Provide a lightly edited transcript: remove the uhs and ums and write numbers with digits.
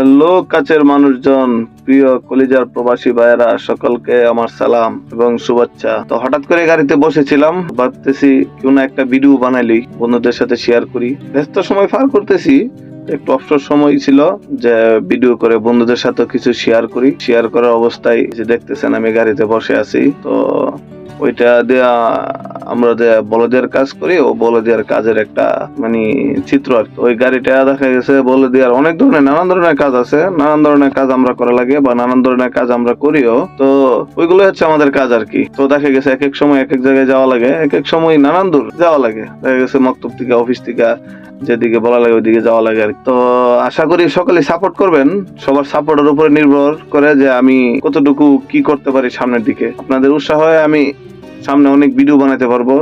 Hello কাছের মানুষজন, প্রিয় কলিজার প্রবাসী ভাইয়েরা, সকলকে আমার সালাম এবং শুভেচ্ছা। তো হঠাৎ করে গাড়িতে বসেছিলাম, ভাবতেছি কেউ না একটা ভিডিও বানাইলি বন্ধুদের সাথে শেয়ার করি। ব্যস্ত সময় পার করতেছি, একটু অবসর সময় ছিল যে ভিডিও করে বন্ধুদের সাথে কিছু শেয়ার করি। শেয়ার করার অবস্থায় যে দেখতেছেন আমি গাড়িতে বসে আছি, তো ওইটা দেয়া আমরা যে বলদের কাজ করি, ও বলদের কাজের একটা মানে চিত্র আর কি। ওই গাড়িটা দেখা গেছে বলদের অনেক ধরনের নানান ধরনের কাজ আছে, নানান ধরনের কাজ আমরা করা লাগে বা নানান ধরনের কাজ আমরা করিও। তো ওইগুলো হচ্ছে আমাদের কাজ আর কি। তো দেখা গেছে এক এক সময় এক এক জায়গায় যাওয়া লাগে, এক এক সময় নানান দূর যাওয়া লাগে। দেখা গেছে মক্তব থেকে, অফিস থেকে যেদিকে বলা লাগে ওইদিকে যাওয়া লাগে আর কি। তো আশা করি সকলে সাপোর্ট করবেন। সবার সাপোর্টের উপরে নির্ভর করে যে আমি কতটুকু কি করতে পারি সামনের দিকে। আপনাদের উৎসাহে আমি সামনে অনেক ভিডিও বানাতে পারবো।